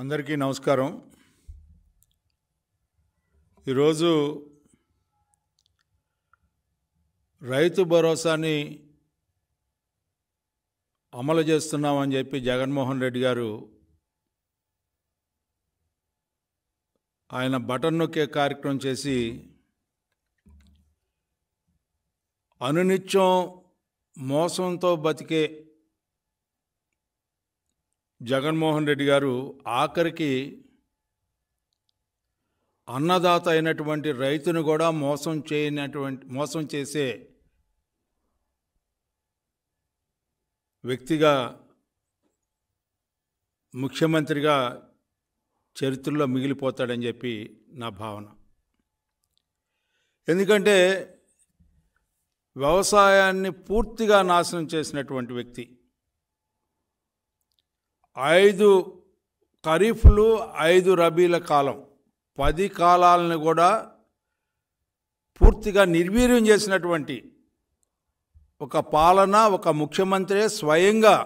అందరికీ నమస్కారం. ఈరోజు రైతు భరోసాని అమలు చేస్తున్నామని చెప్పి జగన్మోహన్ రెడ్డి గారు ఆయన బటన్ నొక్కే కార్యక్రమం చేసి అనునిత్యం మోసంతో బతికే జగన్మోహన్ రెడ్డి గారు ఆఖరికి అన్నదాత అయినటువంటి రైతును కూడా మోసం చేసే వ్యక్తిగా ముఖ్యమంత్రిగా చరిత్రలో మిగిలిపోతాడని చెప్పి నా భావన. ఎందుకంటే వ్యవసాయాన్ని పూర్తిగా నాశనం చేసినటువంటి వ్యక్తి, 5 ఖరీఫ్లు 5 రబీల కాలం 10 కాలాలను కూడా పూర్తిగా నిర్వీర్యం చేసినటువంటి ఒక పాలన, ఒక ముఖ్యమంత్రి స్వయంగా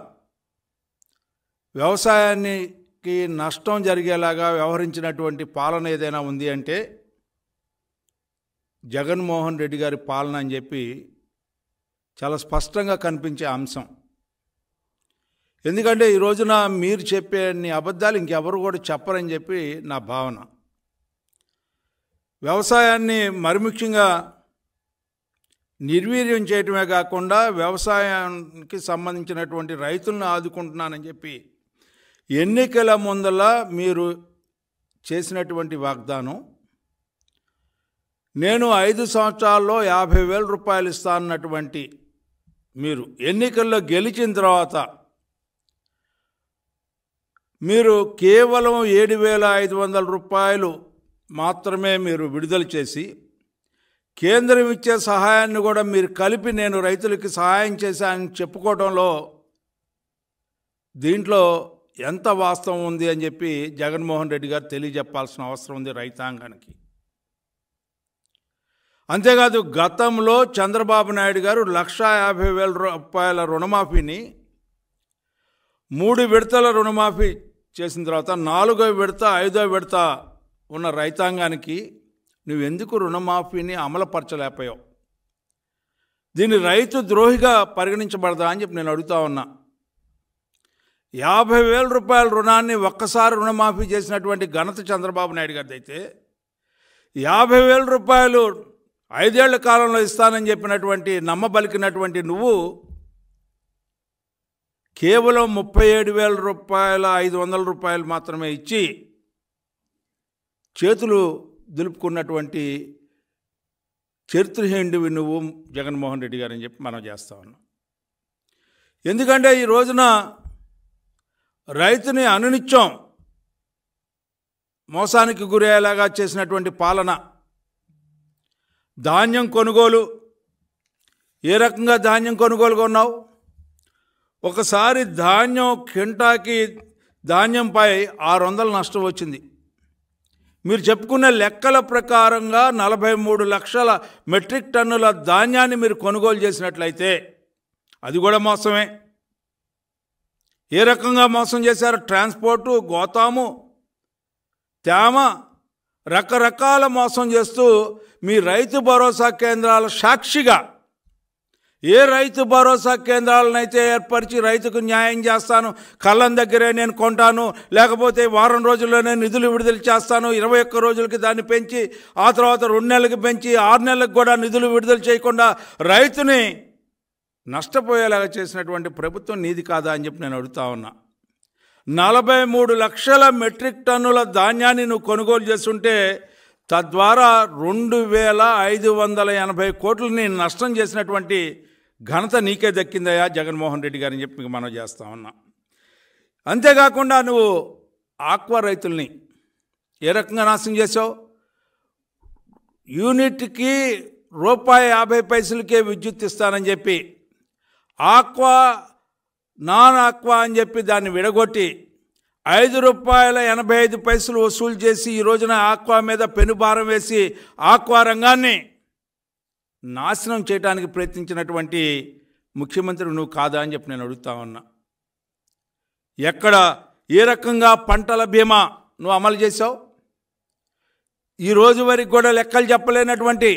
వ్యవసాయానికి నష్టం జరిగేలాగా వ్యవహరించినటువంటి పాలన ఏదైనా ఉంది అంటే జగన్మోహన్ రెడ్డి గారి పాలన అని చెప్పి చాలా స్పష్టంగా కనిపించే అంశం. ఎందుకంటే ఈ రోజున మీరు చెప్పే అన్ని అబద్ధాలు ఇంకెవరు కూడా చెప్పరని చెప్పి నా భావన. వ్యవసాయాన్ని మరి ముఖ్యంగా నిర్వీర్యం చేయటమే కాకుండా వ్యవసాయానికి సంబంధించినటువంటి రైతులను ఆదుకుంటున్నానని చెప్పి ఎన్నికల ముందల మీరు చేసినటువంటి వాగ్దానం, నేను 5 సంవత్సరాల్లో 50,000 రూపాయలు ఇస్తానన్నటువంటి మీరు ఎన్నికల్లో గెలిచిన తర్వాత మీరు కేవలం 7,500 రూపాయలు మాత్రమే మీరు విడుదల చేసి కేంద్రం ఇచ్చే సహాయాన్ని కూడా మీరు కలిపి నేను రైతులకి సహాయం చేశానని చెప్పుకోవడంలో దీంట్లో ఎంత వాస్తవం ఉంది అని చెప్పి జగన్మోహన్ రెడ్డి గారు తెలియజెప్పాల్సిన అవసరం ఉంది రైతాంగానికి. అంతేకాదు, గతంలో చంద్రబాబు నాయుడు గారు 1,50,000 రూపాయల రుణమాఫీని 3 విడతల రుణమాఫీ చేసిన తర్వాత 4వ విడత 5వ విడత ఉన్న రైతాంగానికి నువ్వెందుకు రుణమాఫీని అమలుపరచలేకపోయావు? దీన్ని రైతు ద్రోహిగా పరిగణించబడదా అని చెప్పి నేను అడుగుతా ఉన్నా. 50,000 రూపాయల రుణాన్ని ఒక్కసారి రుణమాఫీ చేసినటువంటి ఘనత చంద్రబాబు నాయుడు గారిది అయితే 50,000 రూపాయలు 5 ఏళ్ల కాలంలో ఇస్తానని చెప్పినటువంటి నమ్మబలికినటువంటి నువ్వు కేవలం 37,000 రూపాయల 500 రూపాయలు మాత్రమే ఇచ్చి చేతులు దులుపుకున్నటువంటి చరిత్రహీనుడివి నువ్వు జగన్మోహన్ రెడ్డి గారు అని చెప్పి మనం చేస్తా ఉన్నాం. ఎందుకంటే ఈ రోజున రైతుని అనునిత్యం మోసానికి గురయ్యేలాగా చేసినటువంటి పాలన, ధాన్యం కొనుగోలు, ఏ రకంగా ధాన్యం కొనుగోలు కొన్నావు? ఒకసారి ధాన్యం కింటాకి ధాన్యంపై 600 నష్టం వచ్చింది. మీరు చెప్పుకునే లెక్కల ప్రకారంగా 43 లక్షల మెట్రిక్ టన్నుల ధాన్యాన్ని మీరు కొనుగోలు చేసినట్లయితే అది కూడా మోసమే. ఏ రకంగా మోసం చేశారు? ట్రాన్స్పోర్టు, గోతాము, తేమ, రకరకాల మోసం చేస్తూ మీ రైతు భరోసా కేంద్రాల సాక్షిగా ఏ రైతు భరోసా కేంద్రాలనైతే ఏర్పరిచి రైతుకు న్యాయం చేస్తాను, కళ్ళం దగ్గరే నేను కొంటాను, లేకపోతే వారం రోజుల్లోనే నిధులు విడుదల చేస్తాను, 21 రోజులకి దాన్ని పెంచి ఆ తర్వాత 2 నెలలకు పెంచి 6 నెలలకు కూడా నిధులు విడుదల చేయకుండా రైతుని నష్టపోయేలాగా చేసినటువంటి ప్రభుత్వం నీది కాదా అని చెప్పి నేను అడుగుతా ఉన్నా. 43 లక్షల మెట్రిక్ టన్నుల ధాన్యాన్ని నువ్వు కొనుగోలు చేస్తుంటే తద్వారా 2,580 కోట్లని నష్టం చేసినటువంటి ఘనత నీకే దక్కిందయా జగన్మోహన్ రెడ్డి గారని చెప్పి మీకు మనం చేస్తా ఉన్నా. అంతేకాకుండా నువ్వు ఆక్వా రైతుల్ని ఏ రకంగా నాశనం చేసావు? యూనిట్కి ₹50 విద్యుత్ ఇస్తానని చెప్పి ఆక్వా, నాన్ ఆక్వా అని చెప్పి దాన్ని విడగొట్టి ₹5.85 వసూలు చేసి ఈ రోజున ఆక్వా మీద పెనుభారం వేసి ఆక్వా రంగాన్ని నాశనం చేయడానికి ప్రయత్నించినటువంటి ముఖ్యమంత్రి నువ్వు కాదా అని చెప్పి నేను అడుగుతా ఉన్నా. ఎక్కడ ఏ రకంగా పంటల బీమా నువ్వు అమలు చేసావు? ఈ రోజు వరకు కూడా లెక్కలు చెప్పలేనటువంటి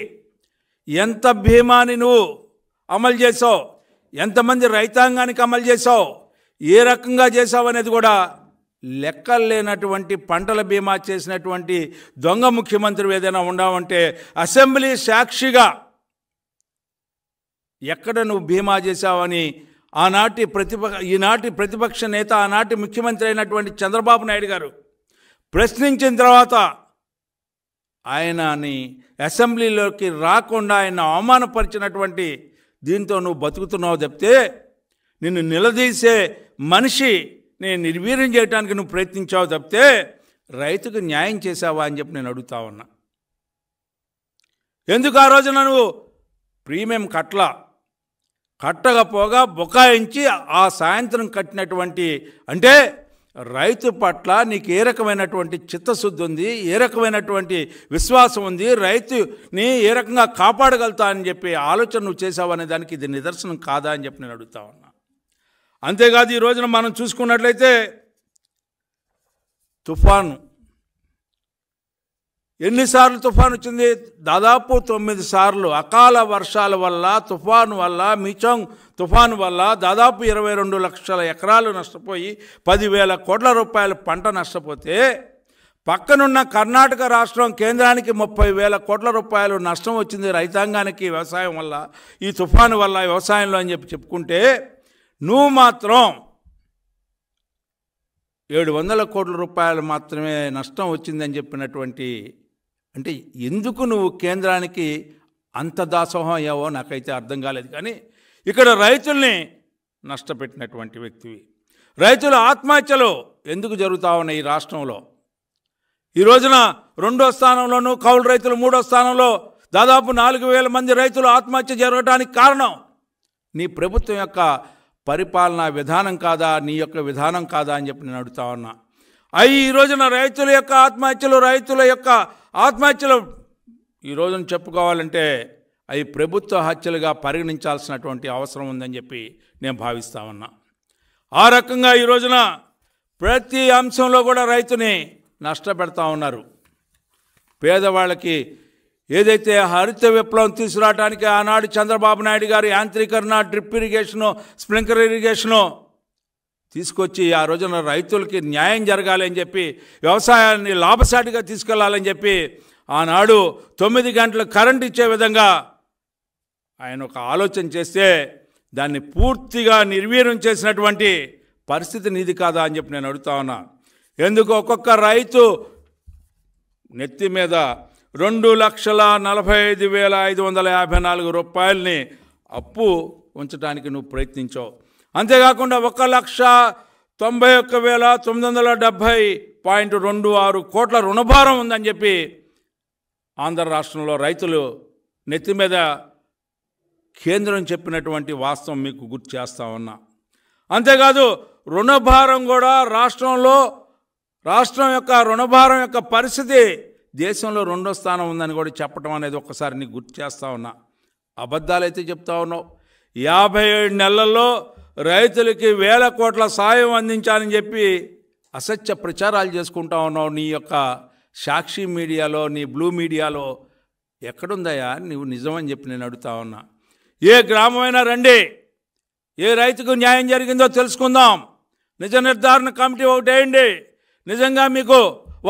ఎంత బీమాని నువ్వు అమలు చేసావు, ఎంతమంది రైతాంగానికి అమలు చేసావు, ఏ రకంగా చేసావు అనేది కూడా లెక్కలు లేనటువంటి పంటల బీమా చేసినటువంటి దొంగ ముఖ్యమంత్రి ఏదైనా ఉండవంటే అసెంబ్లీ సాక్షిగా ఎక్కడ నువ్వు బీమా చేశావని ఈనాటి ప్రతిపక్ష నేత, ఆనాటి ముఖ్యమంత్రి అయినటువంటి చంద్రబాబు నాయుడు గారు ప్రశ్నించిన తర్వాత ఆయనని అసెంబ్లీలోకి రాకుండా ఆయన అవమానపరిచినటువంటి దీంతో నువ్వు బతుకుతున్నావు తప్పితే నిన్ను నిలదీసే మనిషి నేను నిర్వీర్యం చేయడానికి నువ్వు ప్రయత్నించావు తప్పితే రైతుకు న్యాయం చేసావా అని చెప్పి నేను అడుగుతా ఉన్నా. ఎందుకు ఆ రోజున నువ్వు ప్రీమియం కట్టకపోగా బుకాయించి ఆ సాయంత్రం కట్టినటువంటి, అంటే రైతు పట్ల నీకు ఏ రకమైనటువంటి చిత్తశుద్ధి ఉంది, ఏ రకమైనటువంటి విశ్వాసం ఉంది, రైతుని ఏ రకంగా కాపాడగలుగుతా అని చెప్పి ఆలోచన నువ్వు చేసావు అనే దానికి ఇది నిదర్శనం కాదా అని చెప్పి నేను అడుగుతా ఉన్నా. అంతేకాదు ఈ రోజున మనం చూసుకున్నట్లయితే తుఫాను, ఎన్నిసార్లు తుఫాను వచ్చింది? దాదాపు 9 సార్లు. అకాల వర్షాల వల్ల, తుఫాను వల్ల, మిచంగ్ తుఫాను వల్ల దాదాపు 22 లక్షల ఎకరాలు నష్టపోయి 10,000 కోట్ల రూపాయల పంట నష్టపోతే, పక్కనున్న కర్ణాటక రాష్ట్రం కేంద్రానికి 30,000 కోట్ల రూపాయలు నష్టం వచ్చింది రైతాంగానికి వ్యవసాయం వల్ల, ఈ తుఫాను వల్ల వ్యవసాయంలో అని చెప్పుకుంటే, నువ్వు మాత్రం 700 కోట్ల రూపాయలు మాత్రమే నష్టం వచ్చిందని చెప్పినటువంటి, అంటే ఎందుకు నువ్వు కేంద్రానికి అంత దాసోహం అయ్యావో నాకైతే అర్థం కాలేదు. కానీ ఇక్కడ రైతుల్ని నష్టపెట్టినటువంటి వ్యక్తివి. రైతుల ఆత్మహత్యలు ఎందుకు జరుగుతూ ఉన్నాయి ఈ రాష్ట్రంలో? ఈ రోజున 2వ స్థానంలోనూ కౌలు రైతులు 3వ స్థానంలో దాదాపు 4,000 మంది రైతులు ఆత్మహత్య జరగడానికి కారణం నీ ప్రభుత్వం యొక్క పరిపాలనా విధానం కాదా, నీ యొక్క విధానం కాదా అని చెప్పి నేను అడుగుతా ఉన్నా. ఈ రోజున రైతుల యొక్క ఆత్మహత్యలు ఈ రోజున చెప్పుకోవాలంటే అవి ప్రభుత్వ హత్యలుగా పరిగణించాల్సినటువంటి అవసరం ఉందని చెప్పి నేను భావిస్తా ఉన్నా. ఆ రకంగా ఈ రోజున ప్రతి అంశంలో కూడా రైతుని నష్టపెడతా ఉన్నారు. పేదవాళ్ళకి ఏదైతే హరిత విప్లవం తీసుకురావడానికి ఆనాడు చంద్రబాబు నాయుడు గారు యాంత్రీకరణ, డ్రిప్ ఇరిగేషను, స్ప్రింక్లర్ ఇరిగేషను తీసుకొచ్చి ఆ రోజున రైతులకి న్యాయం జరగాలి అని చెప్పి, వ్యవసాయాన్ని లాభసాటిగా తీసుకెళ్లాలని చెప్పి ఆనాడు 9 గంటలు కరెంట్ ఇచ్చే విధంగా ఆయన ఒక ఆలోచన చేస్తే దాన్ని పూర్తిగా నిర్వీర్యం చేసినటువంటి పరిస్థితి నీది కాదా అని చెప్పి నేను అడుగుతా ఉన్నా. ఎందుకు ఒక్కొక్క రైతు నెత్తి మీద 2,45,554 రూపాయలని అప్పు ఉంచడానికి నువ్వు ప్రయత్నించావు. అంతేకాకుండా 1,91,970.26 కోట్ల రుణభారం ఉందని చెప్పి ఆంధ్ర రాష్ట్రంలో రైతులు నెత్తి మీద కేంద్రం చెప్పినటువంటి వాస్తవం మీకు గుర్తు చేస్తా ఉన్నా. అంతేకాదు రుణభారం కూడా రాష్ట్రం యొక్క రుణభారం యొక్క పరిస్థితి దేశంలో 2వ స్థానం ఉందని కూడా చెప్పడం అనేది ఒక్కసారి నీకు గుర్తు చేస్తా ఉన్నా. అబద్ధాలైతే చెప్తా ఉన్నావు. 57 నెలల్లో రైతులకి 1,000 కోట్ల సాయం అందించాలని చెప్పి అసత్య ప్రచారాలు చేసుకుంటా ఉన్నావు. నీ యొక్క సాక్షి మీడియాలో, నీ బ్లూ మీడియాలో ఎక్కడుందయా నువ్వు నిజమని చెప్పి నేను అడుగుతా ఉన్నా. ఏ గ్రామమైనా రండి, ఏ రైతుకు న్యాయం జరిగిందో తెలుసుకుందాం. నిజ నిర్ధారణ కమిటీ ఒకటి వేయండి. నిజంగా మీకు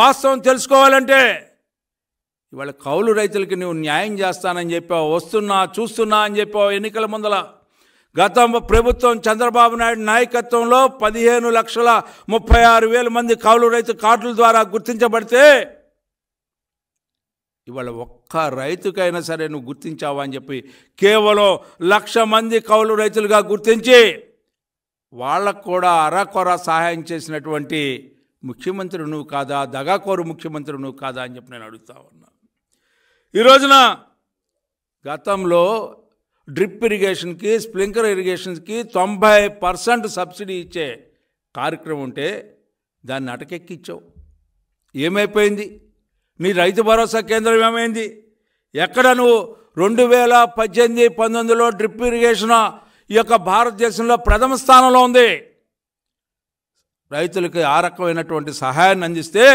వాస్తవం తెలుసుకోవాలంటే ఇవాళ కౌలు రైతులకి నువ్వు న్యాయం చేస్తానని చెప్పావు, చూస్తున్నా అని చెప్పావు ఎన్నికల ముందల. గత ప్రభుత్వం చంద్రబాబు నాయుడు నాయకత్వంలో 15,36,000 మంది కౌలు రైతు కార్డుల ద్వారా గుర్తించబడితే ఇవాళ ఒక్క రైతుకైనా సరే నువ్వు గుర్తించావా అని చెప్పి కేవలం 1,00,000 మంది కౌలు రైతులుగా గుర్తించి వాళ్ళకు కూడా అరకొర సహాయం చేసినటువంటి ముఖ్యమంత్రి నువ్వు కాదా, దగాకోరు ముఖ్యమంత్రి నువ్వు కాదా అని చెప్పి నేను అడుగుతా ఉన్నా. ఈ రోజున గతంలో డ్రిప్ ఇరిగేషన్కి, స్ప్రింక్లర్ ఇరిగేషన్కి 90% సబ్సిడీ ఇచ్చే కార్యక్రమం ఉంటే దాన్ని అటకెక్కిచ్చావు. ఏమైపోయింది? నీ రైతు భరోసా కేంద్రం ఏమైంది? ఎక్కడ నువ్వు 2018-19లో డ్రిప్ ఇరిగేషన్ ఈ యొక్క భారతదేశంలో ప్రథమ స్థానంలో ఉంది. రైతులకి ఆ రకమైనటువంటి సహాయాన్ని అందిస్తే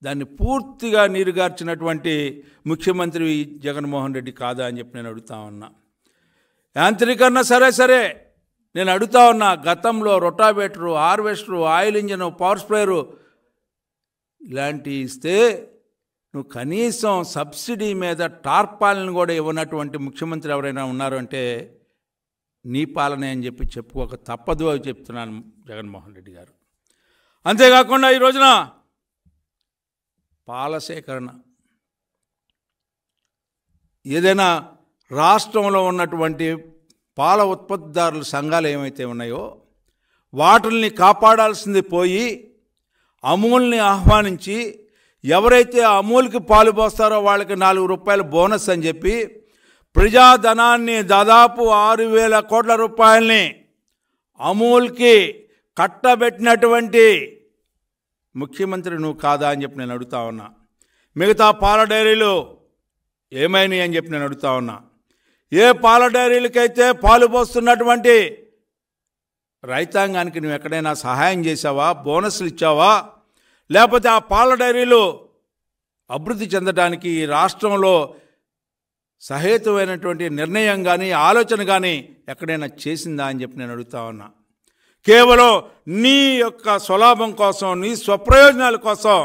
దాన్ని పూర్తిగా నీరుగార్చినటువంటి ముఖ్యమంత్రి జగన్మోహన్ రెడ్డి కాదా అని చెప్పి నేను అడుగుతా ఉన్నా. యాంత్రీకరణ సరే నేను అడుగుతా ఉన్నా. గతంలో rotavator, harvester, oil engine, power sprayer ఇలాంటివి ఇస్తే నువ్వు కనీసం సబ్సిడీ మీద టార్పాలను కూడా ఇవ్వనటువంటి ముఖ్యమంత్రి ఎవరైనా ఉన్నారు అంటే నీ పాలనే అని చెప్పి చెప్పుకోక తప్పదు అని చెప్తున్నాను జగన్మోహన్ రెడ్డి గారు. అంతేకాకుండా ఈ రోజున పాల సేకరణ, ఏదైనా రాష్ట్రంలో ఉన్నటువంటి పాల ఉత్పత్తిదారుల సంఘాలు ఏమైతే ఉన్నాయో వాటిల్ని కాపాడాల్సింది పోయి అమూల్ని ఆహ్వానించి ఎవరైతే అమూల్కి పాలు పోస్తారో వాళ్ళకి 4 రూపాయల బోనస్ అని చెప్పి ప్రజాధనాన్ని దాదాపు 6,000 కోట్ల రూపాయలని అమూల్కి కట్టబెట్టినటువంటి ముఖ్యమంత్రి నువ్వు కాదా అని చెప్పి నేను అడుగుతా ఉన్నా. మిగతా పాల డైరీలు ఏమైనాయి అని చెప్పి నేను అడుగుతా ఉన్నా. ఏ పాల డైరీలకైతే పాలు పోస్తున్నటువంటి రైతాంగానికి నువ్వు ఎక్కడైనా సహాయం చేసావా, బోనస్లు ఇచ్చావా, లేకపోతే ఆ పాల డైరీలు అభివృద్ధి చెందడానికి ఈ రాష్ట్రంలో సహేతువైనటువంటి నిర్ణయం కానీ ఆలోచన కానీ ఎక్కడైనా చేసిందా అని చెప్పి నేను అడుగుతా ఉన్నా. కేవలం నీ యొక్క స్వలాభం కోసం, నీ స్వప్రయోజనాల కోసం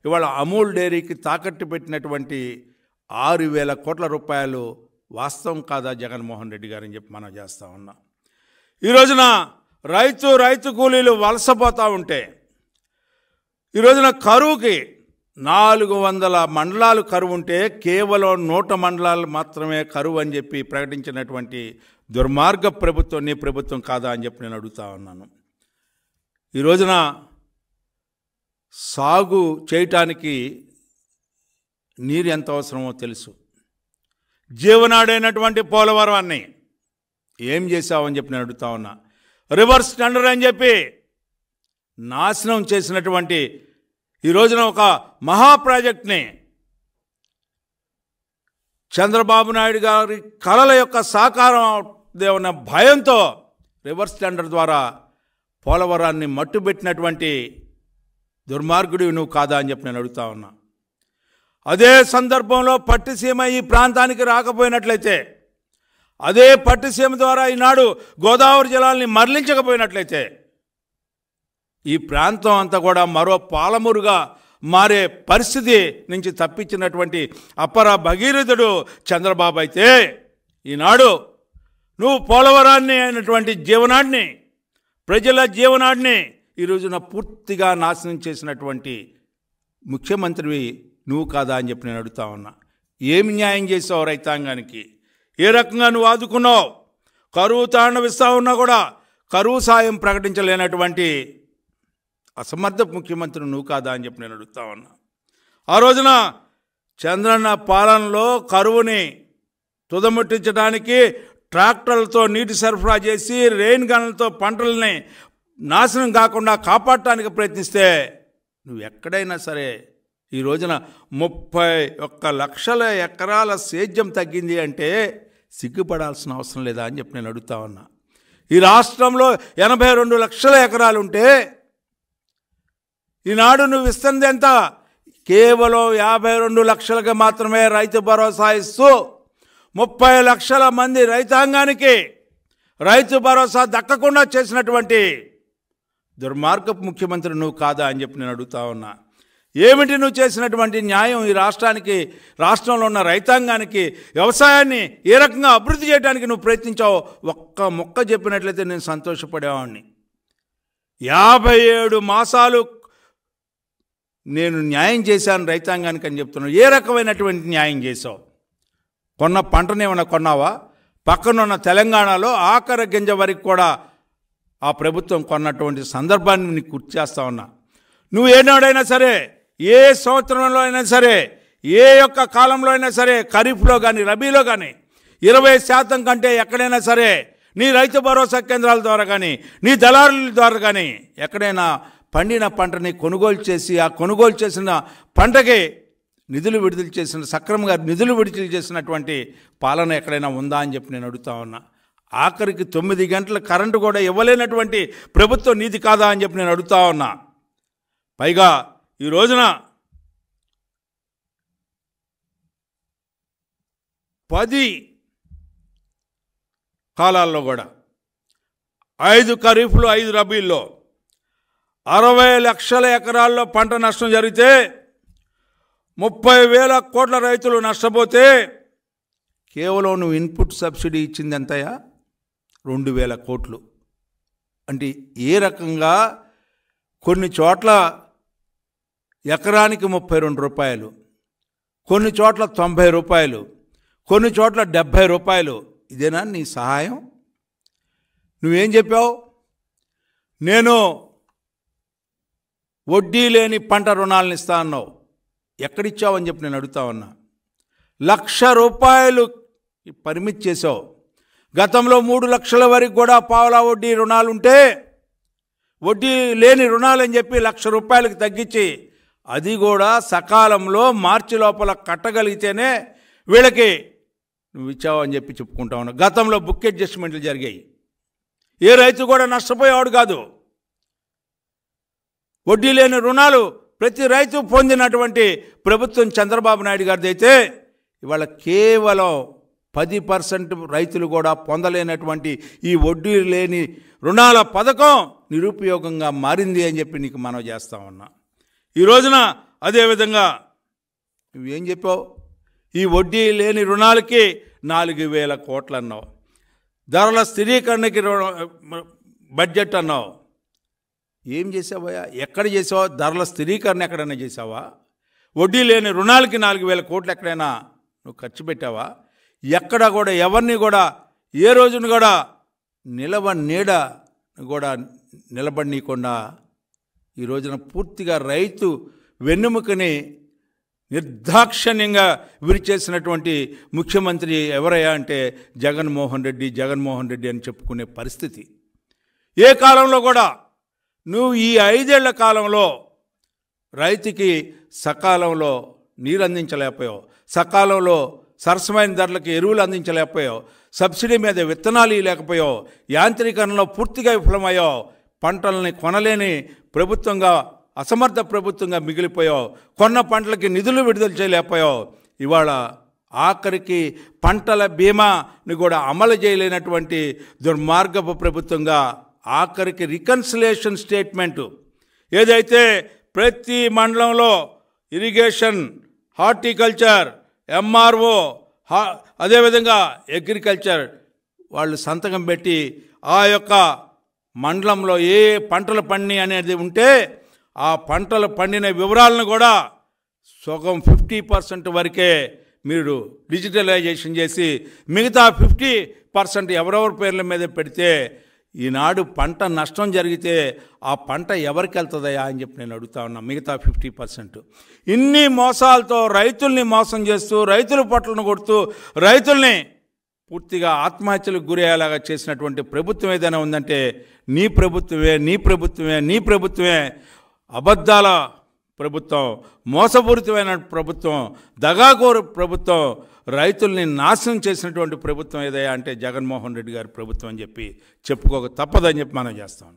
ఇవాళ అమూల్ డైరీకి తాకట్టు పెట్టినటువంటి 6,000 కోట్ల రూపాయలు వాస్తవం కాదా జగన్మోహన్ రెడ్డి గారు అని చెప్పి మనం చేస్తూ ఉన్నాం. ఈ రోజున రైతు కూలీలు వలసపోతూ ఉంటే, ఈ రోజున కరువుకి 400 మండలాలు కరువు ఉంటే కేవలం 100 మండలాలు మాత్రమే కరువు అని చెప్పి ప్రకటించినటువంటి దుర్మార్గ ప్రభుత్వం నీ ప్రభుత్వం కాదా అని చెప్పి నేను అడుగుతా ఉన్నాను. ఈ రోజున సాగు చేయటానికి నీరు ఎంత అవసరమో తెలుసు. జీవనాడైనటువంటి పోలవరాన్ని ఏం చేశావని చెప్పి నేను అడుగుతా ఉన్నా. రివర్స్ టెండర్ అని చెప్పి నాశనం చేసినటువంటి ఈ రోజున ఒక మహా ప్రాజెక్ట్ని చంద్రబాబు నాయుడు గారి కళల యొక్క సాకారం దేవున్న భయంతో రివర్స్ టెండర్ ద్వారా పోలవరాన్ని మట్టుబెట్టినటువంటి దుర్మార్గుడివి నువ్వు కాదా అని చెప్పి నేను అడుగుతా ఉన్నా. అదే సందర్భంలో పట్టిసీమ ఈ ప్రాంతానికి రాకపోయినట్లయితే, అదే పట్టిసీమ ద్వారా ఈనాడు గోదావరి జలాల్ని మరలించకపోయినట్లయితే ఈ ప్రాంతం అంతా కూడా మరో పాలమూరుగా మారే పరిస్థితి నుంచి తప్పించినటువంటి అపర భగీరథుడు చంద్రబాబు అయితే, ఈనాడు నువ్వు పోలవరాన్ని అయినటువంటి జీవనాడిని, ప్రజల జీవనాడిని ఈ రోజున పూర్తిగా నాశనం చేసినటువంటి ముఖ్యమంత్రివి నువ్వు కాదా అని చెప్పి నేను అడుగుతా ఉన్నా. ఏమి న్యాయం చేసావు రైతాంగానికి? ఏ రకంగా నువ్వు ఆదుకున్నావు? కరువు తాండవిస్తూ ఉన్నా కూడా కరువు సాయం ప్రకటించలేనటువంటి అసమర్థ ముఖ్యమంత్రి నువ్వు కాదా అని చెప్పి నేను అడుగుతా ఉన్నా. ఆ రోజున చంద్రన్న పాలనలో కరువుని తుదముట్టించడానికి ట్రాక్టర్లతో నీటి సరఫరా చేసి రెయిన్ గన్లతో పంటలని నాశనం కాకుండా కాపాడటానికి ప్రయత్నిస్తే నువ్వు ఎక్కడైనా సరే ఈ రోజున 31 లక్షల ఎకరాల సేద్యం తగ్గింది అంటే సిగ్గుపడాల్సిన అవసరం లేదా అని చెప్పి నేను అడుగుతా ఉన్నా. ఈ రాష్ట్రంలో 82 లక్షల ఎకరాలు ఉంటే ఈనాడు నువ్వు ఇస్తుంది ఎంత? కేవలం 52 లక్షలకు మాత్రమే రైతు భరోసా ఇస్తూ 30 లక్షల మంది రైతాంగానికి రైతు భరోసా దక్కకుండా చేసినటువంటి దుర్మార్గపు ముఖ్యమంత్రి నువ్వు కాదా అని చెప్పి నేను అడుగుతా ఉన్నా. ఏమిటి నువ్వు చేసినటువంటి న్యాయం ఈ రాష్ట్రానికి, రాష్ట్రంలో ఉన్న రైతాంగానికి, వ్యవసాయాన్ని ఏ రకంగా అభివృద్ధి చేయడానికి నువ్వు ప్రయత్నించావు? ఒక్క మొక్క చెప్పినట్లయితే నేను సంతోషపడేవాడిని. 57 మాసాలు నేను న్యాయం చేశాను రైతాంగానికి అని చెప్తున్నాను. ఏ రకమైనటువంటి న్యాయం చేశావు? కొన్న పంటను ఏమైనా కొన్నావా? పక్కనున్న తెలంగాణలో ఆఖరి గింజ వరకు కూడా ఆ ప్రభుత్వం కొన్నటువంటి సందర్భాన్ని నీకు గుర్తు చేస్తా ఉన్నా. నువ్వు ఏనాడైనా సరే, ఏ సంవత్సరంలో అయినా సరే, ఏ యొక్క కాలంలో అయినా సరే, ఖరీఫ్లో కానీ రబీలో కానీ 20% కంటే ఎక్కడైనా సరే నీ రైతు భరోసా కేంద్రాల ద్వారా కానీ, నీ దళారుల ద్వారా కానీ ఎక్కడైనా పండిన పంటని కొనుగోలు చేసి ఆ కొనుగోలు చేసిన పంటకి నిధులు విడుదల చేసిన, సక్రమంగా నిధులు విడుదల చేసినటువంటి పాలన ఎక్కడైనా ఉందా అని చెప్పి నేను అడుగుతా ఉన్నా. ఆఖరికి 9 గంటల కరెంటు కూడా ఇవ్వలేనటువంటి ప్రభుత్వం నీతి కాదా అని చెప్పి నేను అడుగుతా ఉన్నా. పైగా ఈ రోజున 10 కాలాల్లో కూడా 5 ఖరీఫ్లు 5 రబీల్లో 60 లక్షల ఎకరాల్లో పంట నష్టం జరిగితే 30,000 కోట్ల రైతులు నష్టపోతే కేవలం నువ్వు ఇన్పుట్ సబ్సిడీ ఇచ్చింది ఎంతయా? 2,000 కోట్లు. అంటే ఏ రకంగా కొన్ని చోట్ల ఎకరానికి 32 రూపాయలు, కొన్ని చోట్ల 90 రూపాయలు, కొన్ని చోట్ల 70 రూపాయలు. ఇదేనా నీ సహాయం? నువ్వేం చెప్పావు? నేను వడ్డీ లేని పంట రుణాలను ఇస్తా అన్నావు. ఎక్కడిచ్చావని చెప్పి నేను అడుగుతా ఉన్నా. 1,00,000 రూపాయలు పరిమితి చేసావు. గతంలో 3 లక్షల వరకు కూడా పావలా వడ్డీ రుణాలు ఉంటే వడ్డీ లేని రుణాలని చెప్పి 1,00,000 రూపాయలకు తగ్గించి అది కూడా సకాలంలో మార్చి లోపల కట్టగలిగితేనే వీళ్ళకి నువ్వు ఇచ్చావు అని చెప్పి చెప్పుకుంటా ఉన్నావు. గతంలో బుక్ అడ్జస్ట్మెంట్లు జరిగాయి. ఏ రైతు కూడా నష్టపోయేవాడు కాదు. వడ్డీ లేని రుణాలు ప్రతి రైతు పొందినటువంటి ప్రభుత్వం చంద్రబాబు నాయుడు గారిది అయితే ఇవాళ కేవలం 10% రైతులు కూడా పొందలేనటువంటి ఈ వడ్డీ లేని రుణాల పథకం నిరుపయోగంగా మారింది అని చెప్పి నీకు మనవి చేస్తా ఉన్నా. ఈ రోజున అదేవిధంగా నువ్వేం చెప్పావు? ఈ వడ్డీ లేని రుణాలకి 4,000 కోట్లు అన్నావు. ధరల స్థిరీకరణకి బడ్జెట్ అన్నావు. ఏం చేసావా? ఎక్కడ చేసావా? ధరల స్థిరీకరణ ఎక్కడైనా చేసావా? వడ్డీ లేని రుణాలకి 4,000 కోట్లు ఎక్కడైనా నువ్వు ఖర్చు పెట్టావా? ఎక్కడ కూడా ఎవరిని కూడా ఏ రోజున కూడా నీడ కూడా నిలబడనీయకుండా ఈ రోజున పూర్తిగా రైతు వెన్నెముకని నిర్దాక్షిణ్యంగా విరిచేసినటువంటి ముఖ్యమంత్రి ఎవరయ్యా అంటే జగన్మోహన్ రెడ్డి అని చెప్పుకునే పరిస్థితి. ఏ కాలంలో కూడా నువ్వు ఈ 5 ఏళ్ల కాలంలో రైతుకి సకాలంలో నీరు అందించలేకపోయావు, సకాలంలో సరసమైన ధరలకు ఎరువులు అందించలేకపోయావు, సబ్సిడీ మీద విత్తనాలు ఇవ్వలేకపోయావు, యాంత్రీకరణలో పూర్తిగా విఫలమయ్యావు, పంటల్ని కొనలేని ప్రభుత్వంగా అసమర్థ ప్రభుత్వంగా మిగిలిపోయావు, కొన్న పంటలకి నిధులు విడుదల చేయలేకపోయావు. ఇవాళ ఆఖరికి పంటల బీమాని కూడా అమలు చేయలేనటువంటి దుర్మార్గపు ప్రభుత్వంగా ఆఖరికి రికన్సిలేషన్ స్టేట్మెంటు ఏదైతే ప్రతి మండలంలో ఇరిగేషన్, హార్టికల్చర్, ఎంఆర్ఓ, అదేవిధంగా అగ్రికల్చర్ వాళ్ళు సంతకం పెట్టి ఆ యొక్క మండలంలో ఏ పంటలు పండినాయి అనేది ఉంటే ఆ పంటలు పండిన వివరాలను కూడా సగం 50% వరకే మీరు డిజిటలైజేషన్ చేసి మిగతా 50% ఎవరెవరి పేర్ల మీద పెడితే ఈనాడు పంట నష్టం జరిగితే ఆ పంట ఎవరికి వెళ్తుందయా అని చెప్పి నేను అడుగుతా ఉన్నా. మిగతా 50% ఇన్ని మోసాలతో రైతుల్ని మోసం చేస్తూ, రైతుల పొట్లను కొడుతూ, రైతుల్ని పూర్తిగా ఆత్మహత్యలకు గురయ్యేలాగా చేసినటువంటి ప్రభుత్వం ఏదైనా ఉందంటే నీ ప్రభుత్వమే. అబద్ధాల ప్రభుత్వం, మోసపూరితమైన ప్రభుత్వం, దగాకోరు ప్రభుత్వం, రైతుల్ని నాశనం చేసినటువంటి ప్రభుత్వం ఏదయ్యా అంటే జగన్మోహన్ రెడ్డి గారి ప్రభుత్వం అని చెప్పి చెప్పుకోక తప్పదని చెప్పి మనం చేస్తాం.